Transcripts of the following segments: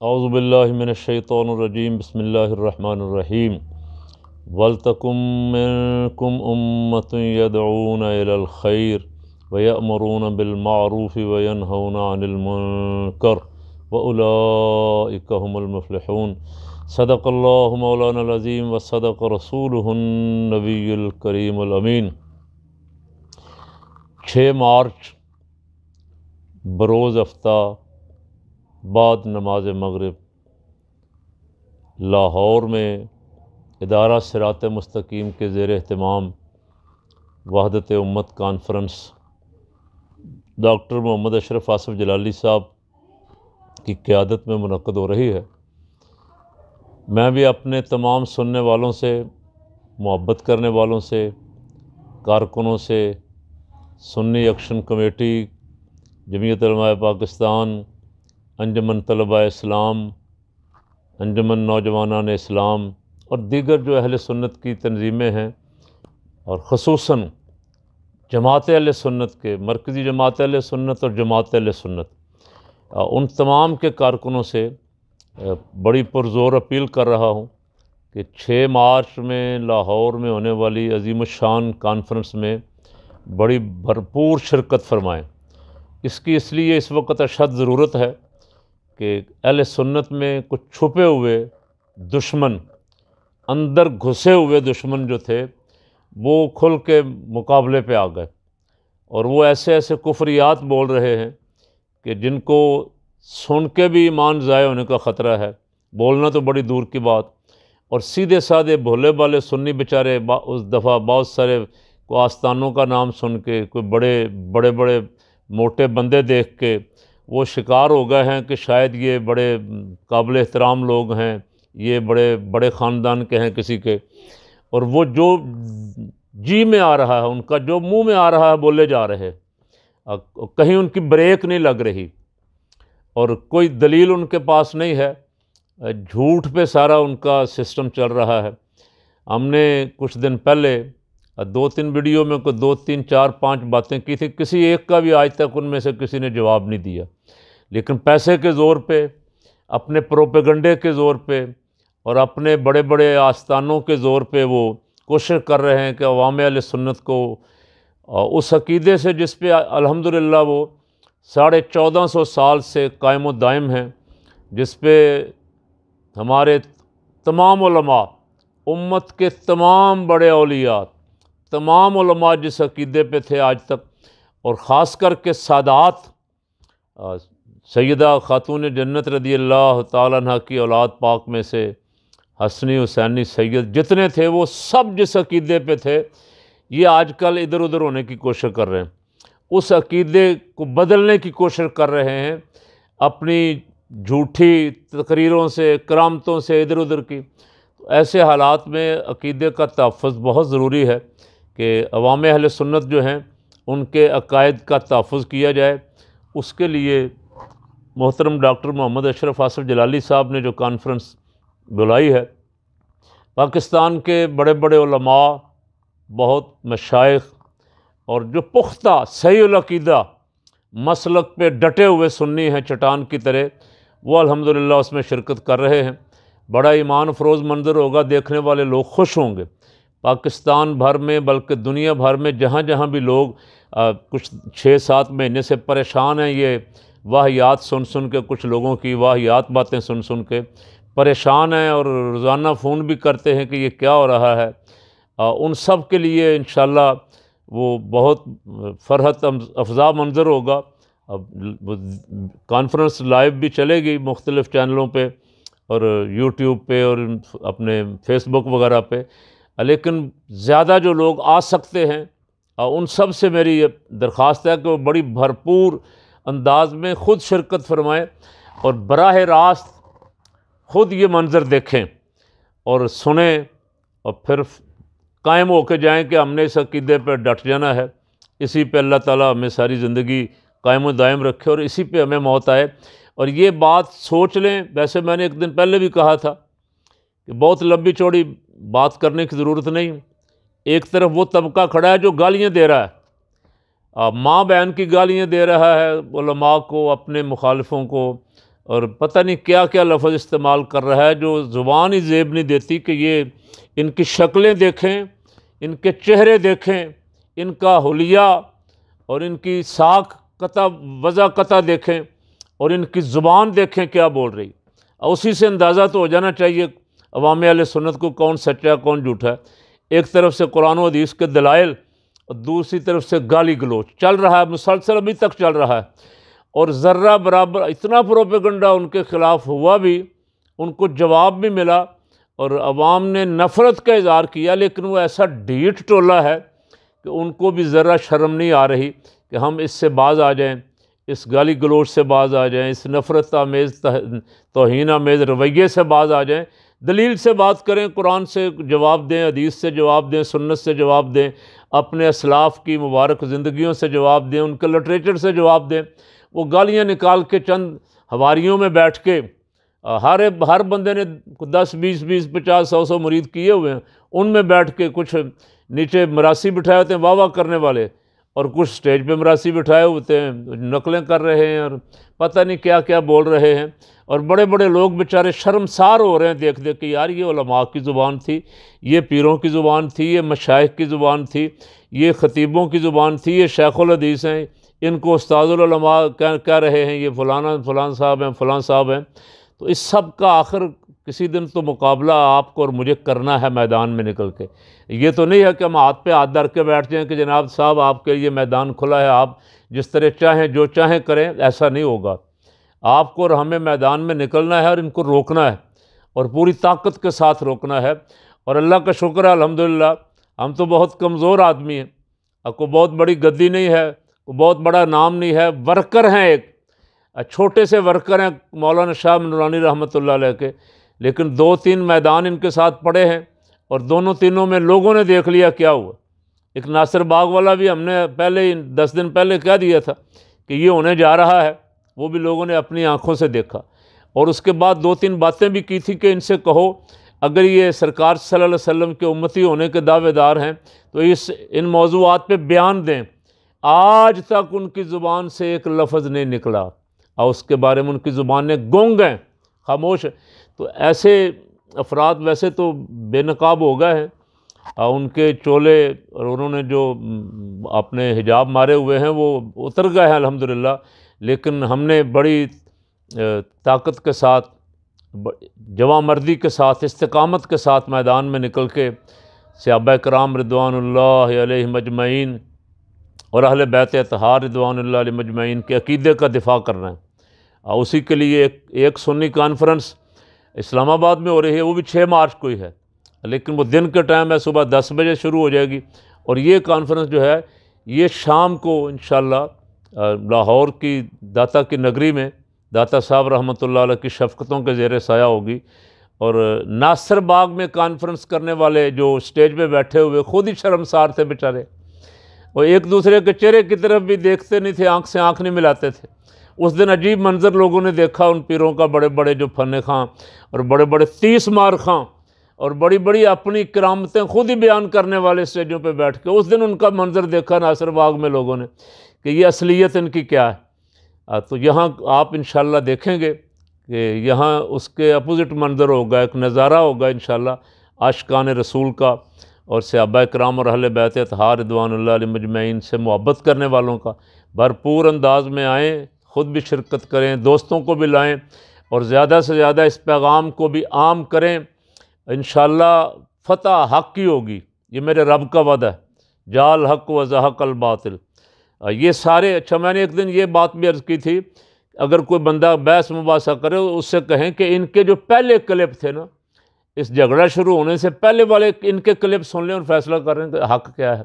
اعوذ باللہ من الشیطان الرجیم بسم اللہ الرحمن الرحیم وَلْتَكُن مِّنكُمْ أُمَّةٌ يَدْعُونَ إِلَى الْخَيْرِ وَيَأْمُرُونَ بِالْمَعْرُوفِ وَيَنْهَوْنَ عَنِ الْمُنكَرِ وَأُولَٰئِكَ هُمُ الْمُفْلِحُونَ صدق اللہ مولانا العظیم وصدق رسولہ النبی الکریم الامین۔ 6 مارچ بروز ہفتہ بعد نماز مغرب لاہور میں ادارہ صراط مستقیم کے زیر اہتمام وحدت امت کانفرنس ڈاکٹر محمد اشرف آصف جلالی صاحب کی قیادت میں منعقد ہو رہی ہے۔ میں بھی اپنے تمام سننے والوں سے، محبت کرنے والوں سے، کارکنوں سے، سنی ایکشن کمیٹی، جمعیت علماء پاکستان، انجمن طلباء اسلام، انجمن نوجوانان اسلام اور دیگر جو اہل سنت کی تنظیمیں ہیں، اور خصوصاً جماعت اہل سنت کے مرکزی جماعت اہل سنت اور جماعت اہل سنت، ان تمام کے کارکنوں سے بڑی پرزور اپیل کر رہا ہوں کہ 6 مارچ میں لاہور میں ہونے والی عظیم الشان کانفرنس میں بڑی بھرپور شرکت فرمائیں۔ اس کی اس لیے اس وقت اشد ضرورت ہے کہ اہل سنت میں کچھ چھپے ہوئے دشمن، اندر گھسے ہوئے دشمن جو تھے، وہ کھل کے مقابلے پہ آ گئے، اور وہ ایسے ایسے کفریات بول رہے ہیں کہ جن کو سن کے بھی ایمان ضائع ہونے کا خطرہ ہے، بولنا تو بڑی دور کی بات۔ اور سیدھے سادھے بھولے بالے سنی بیچارے اس دفعہ بہت سارے کو آستانوں کا نام سن کے، کوئی بڑے بڑے موٹے بندے دیکھ کے وہ شکار ہو گئے ہیں کہ شاید یہ بڑے قابل احترام لوگ ہیں، یہ بڑے خاندان کے ہیں کسی کے، اور وہ جو جی میں آ رہا ہے، ان کا جو منہ میں آ رہا ہے بولے جا رہے، کہیں ان کی بریک نہیں لگ رہی، اور کوئی دلیل ان کے پاس نہیں ہے، جھوٹ پہ سارا ان کا سسٹم چل رہا ہے۔ ہم نے کچھ دن پہلے 2-3 ویڈیو میں کوئی 2-3-4-5 باتیں کی تھی، کسی ایک کا بھی آج تک ان میں سے کسی نے جواب نہیں دیا، لیکن پیسے کے زور پہ، اپنے پروپیگنڈے کے زور پہ اور اپنے بڑے بڑے آستانوں کے زور پہ وہ کوشش کر رہے ہیں کہ عوام اہل سنت کو اس عقیدے سے جس پہ الحمدللہ وہ 1450 سال سے قائم و دائم ہیں، جس پہ ہمارے تمام علماء، امت کے تمام بڑے اولیاء، تمام علماء جس عقیدے پہ تھے آج تک، اور خاص کر کے سادات، سیدہ خاتون جنت رضی اللہ تعالیٰ عنہ کی اولاد پاک میں سے حسنی حسینی سید جتنے تھے، وہ سب جس عقیدے پہ تھے، یہ آج کل ادھر ادھر ہونے کی کوشش کر رہے ہیں، اس عقیدے کو بدلنے کی کوشش کر رہے ہیں اپنی جھوٹی تقریروں سے، کرامتوں سے ادھر ادھر کی۔ ایسے حالات میں عقیدے کا تحفظ بہت ضروری ہے کہ عوام اہل سنت جو ہیں ان کے عقائد کا تحفظ کیا جائے۔ اس کے لیے محترم ڈاکٹر محمد اشرف آصف جلالی صاحب نے جو کانفرنس بلائی ہے، پاکستان کے بڑے بڑے علماء، بہت مشائخ اور جو پختہ صحیح العقیدہ مسلک پہ ڈٹے ہوئے سنی ہیں چٹان کی طرح، وہ الحمدللہ اس میں شرکت کر رہے ہیں۔ بڑا ایمان افروز منظر ہوگا، دیکھنے والے لوگ خوش ہوں گے۔ پاکستان بھر میں بلکہ دنیا بھر میں جہاں جہاں بھی لوگ کچھ 6-7 مہینے سے پریشان ہیں، یہ واہیات سن کے، کچھ لوگوں کی واہیات باتیں سن کے پریشان ہیں، اور روزانہ فون بھی کرتے ہیں کہ یہ کیا ہو رہا ہے، ان سب کے لیے انشاءاللہ وہ بہت فرحت افزا منظر ہوگا۔ کانفرنس لائیو بھی چلے گی مختلف چینلوں پہ اور یوٹیوب پہ اور اپنے فیس بک وغیرہ پہ، لیکن زیادہ جو لوگ آ سکتے ہیں ان سب سے میری یہ درخواست ہے کہ وہ بڑی بھرپور انداز میں خود شرکت فرمائیں اور براہ راست خود یہ منظر دیکھیں اور سنیں، اور پھر قائم ہو کے جائیں کہ ہم نے اس عقیدے پہ ڈٹ جانا ہے، اسی پہ اللہ تعالیٰ ہمیں ساری زندگی قائم و دائم رکھے اور اسی پہ ہمیں موت آئے۔ اور یہ بات سوچ لیں، ویسے میں نے ایک دن پہلے بھی کہا تھا کہ بہت لمبی چوڑی بات کرنے کی ضرورت نہیں۔ ایک طرف وہ طبقہ کھڑا ہے جو گالیاں دے رہا ہے، ماں بہن کی گالیاں دے رہا ہے علماء کو، اپنے مخالفوں کو، اور پتہ نہیں کیا کیا لفظ استعمال کر رہا ہے جو زبان ہی زیب نہیں دیتی کہ یہ ان کی شکلیں دیکھیں، ان کے چہرے دیکھیں، ان کا حلیہ اور ان کی ساکھ قطع وضع قطع دیکھیں، اور ان کی زبان دیکھیں کیا بول رہی، اور اسی سے اندازہ تو ہو جانا چاہیے عوام اہل سنت کو کون سچا ہے کون جھوٹا ہے۔ ایک طرف سے قرآن و حدیث کے دلائل اور دوسری طرف سے گالی گلوچ چل رہا ہے، مسلسل ابھی تک چل رہا ہے، اور ذرہ برابر اتنا پروپیگنڈا ان کے خلاف ہوا بھی، ان کو جواب بھی ملا، اور عوام نے نفرت کا اظہار کیا، لیکن وہ ایسا ڈھیٹ ٹولہ ہے کہ ان کو بھی ذرا شرم نہیں آ رہی کہ ہم اس سے باز آ جائیں، اس گالی گلوچ سے باز آ جائیں، اس نفرت آمیز توہین آمیز رویے سے باز آ جائیں، دلیل سے بات کریں، قرآن سے جواب دیں، حدیث سے جواب دیں، سنت سے جواب دیں، اپنے اسلاف کی مبارک زندگیوں سے جواب دیں، ان کے لٹریچر سے جواب دیں۔ وہ گالیاں نکال کے چند حواریوں میں بیٹھ کے ہر بندے نے 10 20 50 100 مرید کیے ہوئے ہیں، ان میں بیٹھ کے کچھ نیچے مراسی بٹھائے ہوتے ہیں واہ واہ کرنے والے، اور کچھ سٹیج پہ مراسی بٹھائے ہوتے ہیں نقلیں کر رہے ہیں اور پتہ نہیں کیا کیا بول رہے ہیں، اور بڑے بڑے لوگ بیچارے شرمسار ہو رہے ہیں دیکھ دیکھ کے، یار یہ علماء کی زبان تھی، یہ پیروں کی زبان تھی، یہ مشائخ کی زبان تھی، یہ خطیبوں کی زبان تھی، یہ شیخ الحدیث ہیں، ان کو استاد العلماء کہہ رہے ہیں، یہ فلاں صاحب ہیں، فلاں صاحب ہیں۔ تو اس سب کا آخر کسی دن تو مقابلہ آپ کو اور مجھے کرنا ہے میدان میں نکل کے۔ یہ تو نہیں ہے کہ ہم ہاتھ پہ ہاتھ دھر کے بیٹھ جائیں کہ جناب صاحب آپ کے لیے میدان کھلا ہے، آپ جس طرح چاہیں جو چاہیں کریں، ایسا نہیں ہوگا۔ آپ کو اور ہمیں میدان میں نکلنا ہے اور ان کو روکنا ہے، اور پوری طاقت کے ساتھ روکنا ہے۔ اور اللہ کا شکر ہے الحمدللہ، ہم تو بہت کمزور آدمی ہیں، اب کوئی بہت بڑی گدی نہیں ہے، کوئی بہت بڑا نام نہیں ہے، ورکر ہیں، ایک چھوٹے سے ورکر ہیں مولانا شاہ نورانی رحمۃ اللہ علیہ کے، لیکن 2-3 میدان ان کے ساتھ پڑے ہیں، اور دونوں تینوں میں لوگوں نے دیکھ لیا کیا ہوا۔ ایک ناصر باغ والا بھی ہم نے پہلے ہی 10 دن پہلے کہہ دیا تھا کہ یہ ہونے جا رہا ہے، وہ بھی لوگوں نے اپنی آنکھوں سے دیکھا، اور اس کے بعد 2-3 باتیں بھی کی تھی کہ ان سے کہو اگر یہ سرکار صلی اللہ علیہ وسلم کے امتی ہونے کے دعوے دار ہیں تو ان موضوعات پہ بیان دیں۔ آج تک ان کی زبان سے ایک لفظ نہیں نکلا، اور اس کے بارے میں ان کی زبانیں گونگ ہیں، خاموش ہیں۔ تو ایسے افراد ویسے تو بے نقاب ہو گئے ہیں، ان کے چولے اور انہوں نے جو اپنے حجاب مارے ہوئے ہیں وہ اتر گئے ہیں الحمدللہ، لیکن ہم نے بڑی طاقت کے ساتھ، جواں مردی کے ساتھ، استقامت کے ساتھ میدان میں نکل کے صحابہ کرام رضوان اللہ علیہم اجمعین اور اہل بیت اطہار رضوان اللہ علیہم اجمعین کے عقیدے کا دفاع کرنا ہے۔ اسی کے لیے ایک سنی کانفرنس اسلام آباد میں ہو رہی ہے، وہ بھی 6 مارچ کو ہی ہے، لیکن وہ دن کے ٹائم ہے، صبح 10 بجے شروع ہو جائے گی، اور یہ کانفرنس جو ہے یہ شام کو انشاءاللہ لاہور کی داتا کی نگری میں داتا صاحب رحمۃ اللہ علیہ کی شفقتوں کے زیر سایہ ہوگی۔ اور ناصر باغ میں کانفرنس کرنے والے جو اسٹیج پہ بیٹھے ہوئے خود ہی شرمسار تھے بیچارے، وہ ایک دوسرے کے چہرے کی طرف بھی دیکھتے نہیں تھے، آنکھ سے آنکھ نہیں ملاتے تھے۔ اس دن عجیب منظر لوگوں نے دیکھا ان پیروں کا، بڑے بڑے جو فن خاں اور بڑے بڑے 30 مار خاں اور بڑی بڑی اپنی کرامتیں خود ہی بیان کرنے والے اسٹیجوں پہ بیٹھ کے، اس دن ان کا منظر دیکھا ناصر باغ میں لوگوں نے کہ یہ اصلیت ان کی کیا ہے۔ تو یہاں آپ انشاءاللہ دیکھیں گے کہ یہاں اس کے اپوزٹ منظر ہوگا، ایک نظارہ ہوگا انشاءاللہ عاشقان رسول کا اور صحابہ کرام اور اہل بیت اطہار رضوان اللہ علیہم اجمعین سے محبت کرنے والوں کا۔ بھرپور انداز میں آئیں، خود بھی شرکت کریں، دوستوں کو بھی لائیں، اور زیادہ سے زیادہ اس پیغام کو بھی عام کریں۔ انشاءاللہ فتح حق کی ہوگی، یہ میرے رب کا وعدہ ہے، جال حق و زحق الباطل۔ یہ سارے، اچھا میں نے ایک دن یہ بات بھی عرض کی تھی، اگر کوئی بندہ بحث مباحثہ کرے اس سے کہیں کہ ان کے جو پہلے کلپ تھے نا، اس جھگڑا شروع ہونے سے پہلے والے ان کے کلپ سن لیں اور فیصلہ کریں کہ حق کیا ہے۔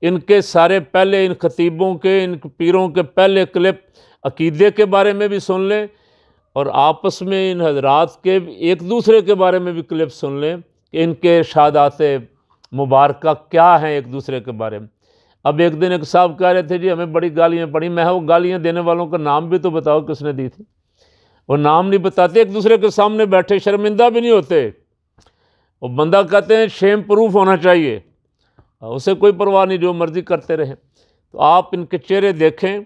ان کے سارے پہلے، ان خطیبوں کے، ان پیروں کے پہلے کلپ عقیدے کے بارے میں بھی سن لیں، اور آپس میں ان حضرات کے ایک دوسرے کے بارے میں بھی کلپ سن لیں کہ ان کے ارشادات مبارکہ کیا ہیں ایک دوسرے کے بارے میں۔ اب ایک دن ایک صاحب کہہ رہے تھے جی ہمیں بڑی گالیاں پڑی، میں وہ گالیاں دینے والوں کا نام بھی تو بتاؤ کس نے دی تھی۔ وہ نام نہیں بتاتے، ایک دوسرے کے سامنے بیٹھے شرمندہ بھی نہیں ہوتے، وہ بندہ کہتے ہیں شیم پروف ہونا چاہیے، اسے کوئی پرواہ نہیں، جو مرضی کرتے رہیں۔ تو آپ ان کے چہرے دیکھیں،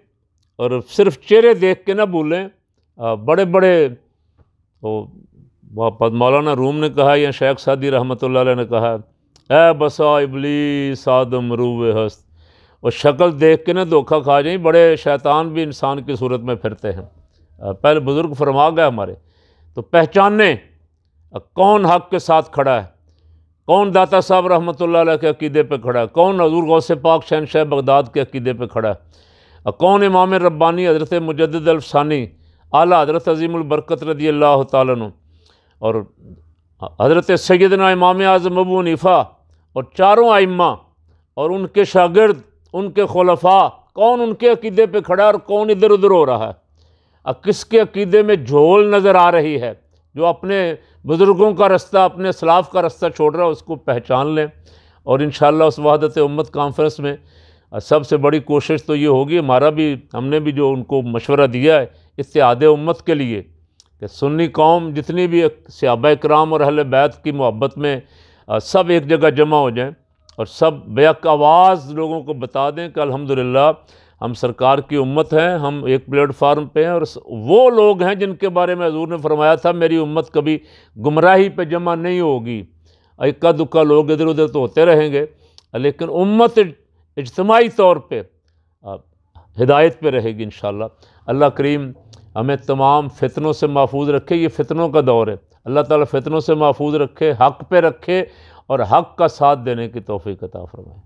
اور صرف چہرے دیکھ کے نہ بھولیں، بڑے بڑے مولانا روم نے کہا یا شیخ سعدی رحمۃ اللہ علیہ نے کہا، اے بسا ابلیس آدم روح ہست، اور شکل دیکھ کے نہ دھوکہ کھا جائیں، بڑے شیطان بھی انسان کی صورت میں پھرتے ہیں۔ پہلے بزرگ فرما گئے ہمارے، تو پہچانیں کون حق کے ساتھ کھڑا ہے، کون داتا صاحب رحمۃ اللہ علیہ کے عقیدے پہ کھڑا ہے، کون حضور غوث پاک شہنشاہ بغداد کے عقیدے پہ کھڑا ہے، کون امام ربانی حضرت مجدد الفسانی اعلیٰ حضرت عظیم البرکت رضی اللہ تعالیٰ عنہ، اور حضرت سیدنا امام اعظم ابو حنیفہ اور چاروں ائمہ اور ان کے شاگرد، ان کے خلفاء، کون ان کے عقیدے پہ کھڑا ہے اور کون ادھر ادھر ہو رہا ہے، کس کے عقیدے میں جھول نظر آ رہی ہے، جو اپنے بزرگوں کا رستہ، اپنے اسلاف کا رستہ چھوڑ رہا ہے، اس کو پہچان لیں۔ اور انشاءاللہ اس وحدت امت کانفرنس میں سب سے بڑی کوشش تو یہ ہوگی، ہم نے بھی جو ان کو مشورہ دیا ہے اتحاد امت کے لیے، کہ سنی قوم جتنی بھی صحابہ کرام اور اہل بیت کی محبت میں سب ایک جگہ جمع ہو جائیں، اور سب بیک آواز لوگوں کو بتا دیں کہ الحمدللہ ہم سرکار کی امت ہیں، ہم ایک پلیٹ فارم پہ ہیں، اور وہ لوگ ہیں جن کے بارے میں حضور نے فرمایا تھا میری امت کبھی گمراہی پہ جمع نہیں ہوگی، اکا دکا لوگ ادھر ادھر تو ہوتے رہیں گے، لیکن امت اجتماعی طور پہ ہدایت پہ رہے گی انشاءاللہ۔ اللہ کریم ہمیں تمام فتنوں سے محفوظ رکھے، یہ فتنوں کا دور ہے، اللہ تعالیٰ فتنوں سے محفوظ رکھے، حق پہ رکھے، اور حق کا ساتھ دینے کی توفیق عطا فرمائے۔